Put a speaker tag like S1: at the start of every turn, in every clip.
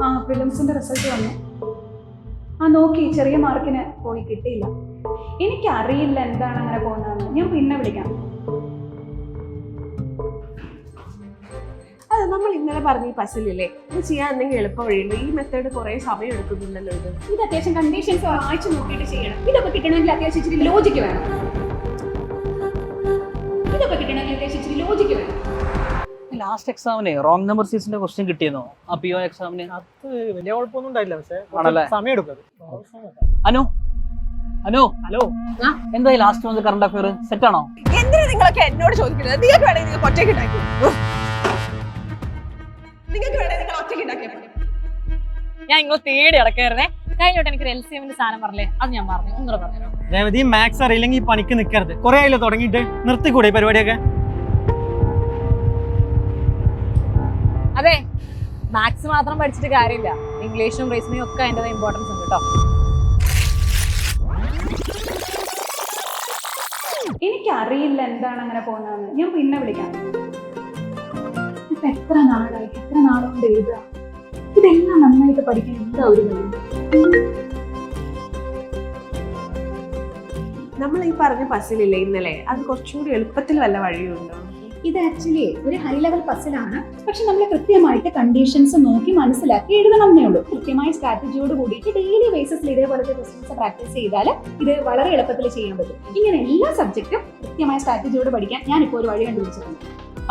S1: ആ പ്രിലിംസിന്റെ റിസൾട്ട് വന്നു. ആ നോക്കി, ചെറിയ മാർക്കിന് പോയി കിട്ടിയില്ല. എനിക്കറിയില്ല എന്താണ് അങ്ങനെ പോകുന്നതെന്ന്. ഞാൻ പിന്നെ വിളിക്കാം.
S2: അത് നമ്മൾ ഇന്നലെ പറഞ്ഞ ഈ പസിലില്ലേ, ഇത് ചെയ്യാൻ എന്തെങ്കിലും എളുപ്പ വഴിയുണ്ട്? ഈ മെത്തേഡ് കുറെ സമയം എടുക്കുന്നുണ്ടല്ലോ.
S1: ഇത് അത്യാവശ്യം കണ്ടീഷൻസ് വായിച്ചു നോക്കിയിട്ട് ചെയ്യണം. ഇതൊക്കെ കിട്ടണമെങ്കിൽ അത്യാവശ്യം ഇച്ചിരി ലോജിക്ക് വേണം.
S3: ലാസ്റ്റ് എക്സാമിന് റോങ് നമ്പർ സീരീസിന്റെ ക്വസ്റ്റ്യൻ കിട്ടിയെന്നോ? ആ പിഒ എക്സാമിന്
S4: അത് വലിയ കുഴപ്പമൊന്നും ഉണ്ടായില്ല, പക്ഷേ സമയം എടുക്കും.
S3: അനു അനു ഹലോ, എന്തായി ലാസ്റ്റ് വന്ന് കറണ്ട് അഫയർ സെറ്റ് ആണോ?
S2: എന്തിനാ നിങ്ങളൊക്കെ എന്നോട് ചോദിക്കുന്നത്? നിങ്ങൾക്ക് വേണമെങ്കിൽ നിങ്ങൾ ഒറ്റയ്ക്ക് ഉണ്ടാക്കി, നിങ്ങൾക്ക് വേണമെങ്കിൽ നിങ്ങൾ ഒറ്റയ്ക്ക് ഉണ്ടാക്കിയാൽ
S5: ഞാൻ നിങ്ങൾ തേടി അടക്കായിരുന്നേ. കഴിഞ്ഞോട്ട് എനിക്ക് എൽസിഎമ്മിന്റെ സാധനം പറഞ്ഞേ, അത് ഞാൻ പറഞ്ഞു. ഒന്നുകൂടെ പറഞ്ഞു.
S4: രേവതി, മാത്സ് അറിയില്ലെങ്കിൽ ഈ പണിക്ക് നിൽക്കരുത്. കുറെ ആയില്ലോ തുടങ്ങിയിട്ട്, നിർത്തിക്കൂടെ ഈ പരിപാടിയൊക്കെ?
S5: അതെ, മാത്സ് മാത്രം പഠിച്ചിട്ട് കാര്യമില്ല. ഇംഗ്ലീഷും റീസണിങ്ങും ഒക്കെ അതിന്റെ ഇമ്പോർട്ടൻസ് ഉണ്ട് കേട്ടോ.
S1: എനിക്കറിയില്ല എന്താണ് അങ്ങനെ പോകുന്നതെന്ന്. ഞാൻ പിന്നെ വിളിക്കാം. ഇപ്പൊ എത്ര നാളുകൊണ്ട് എഴുതുക. ഇതെല്ലാം നന്നായിട്ട് പഠിക്കാൻ എന്താ ഒരു വഴി?
S2: നമ്മൾ ഈ പറഞ്ഞ പസിലില്ലേ ഇന്നലെ, അത് കുറച്ചുകൂടി എളുപ്പത്തിൽ വല്ല വഴിയുണ്ടോ?
S1: ഇത് ആക്ച്വലി ഒരു ഹൈ ലെവൽ പസിലാണ്. പക്ഷെ നമ്മൾ കൃത്യമായിട്ട് കണ്ടീഷൻസ് നോക്കി മനസ്സിലാക്കി എഴുതണമെന്നേ ഉള്ളൂ. കൃത്യമായ സ്ട്രാറ്റജിയോട് കൂടിയിട്ട് ഡെയിലി ബേസിസിൽ ഇതേപോലത്തെ ക്വസ്റ്റ്യൻസ് പ്രാക്ടീസ് ചെയ്താൽ ഇത് വളരെ എളുപ്പത്തിൽ ചെയ്യാൻ പറ്റും. ഇങ്ങനെ എല്ലാ സബ്ജക്റ്റും കൃത്യമായ സ്ട്രാറ്റജിയോട് പഠിക്കാൻ ഞാനിപ്പോൾ ഒരു വഴി കണ്ടുപിടിച്ചിട്ടുണ്ട്.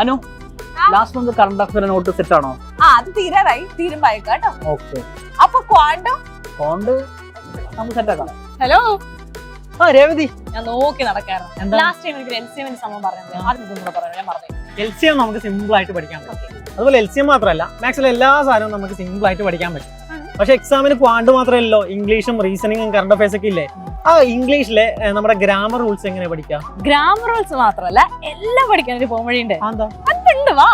S3: Anu, last month current affair note set ആണോ?
S2: അത് തീരാറായി, തീരുമാനിക്കാം കേട്ടോ.
S3: ഓക്കെ,
S2: അപ്പൊ ക്വാണ്ടം
S3: നമുക്ക് സെറ്റ് ആക്കാം.
S5: ഹലോ,
S4: ആ രേവതി,
S5: ഞാൻ നോക്കി നടക്കായിരുന്നു. ലാസ്റ്റ് ടൈം എനിക്ക് എൽസിഎമ്മിന്റെ സംഭവം പറഞ്ഞത് അത് കൂടെ പറഞ്ഞു, ഞാൻ പറഞ്ഞു.
S4: LCM നമുക്ക് സിമ്പിൾ ആയിട്ട് പഠിക്കാൻ പറ്റും. അതുപോലെ LCM മാത്രമല്ല, മാത്സിലെ എല്ലാ സാധനവും നമുക്ക് സിമ്പിൾ ആയിട്ട് പഠിക്കാൻ പറ്റും. പക്ഷെ എക്സാമിന് ക്വാണ്ട് മാത്രമല്ലോ, ഇംഗ്ലീഷും റീസണിങ്ങും കറണ്ട് അഫയേഴ്സ് ഒക്കെ ഇല്ലേ? ആ ഇംഗ്ലീഷിലെ നമ്മുടെ ഗ്രാമർ റൂൾസ് എങ്ങനെ പഠിക്കാം?
S5: ഗ്രാമർ റൂൾസ് മാത്രമല്ല, എല്ലാം പഠിക്കാൻ ഒരു പോംവഴിയുണ്ട്.
S4: എന്താ?
S5: അതുണ്ട്, വാ.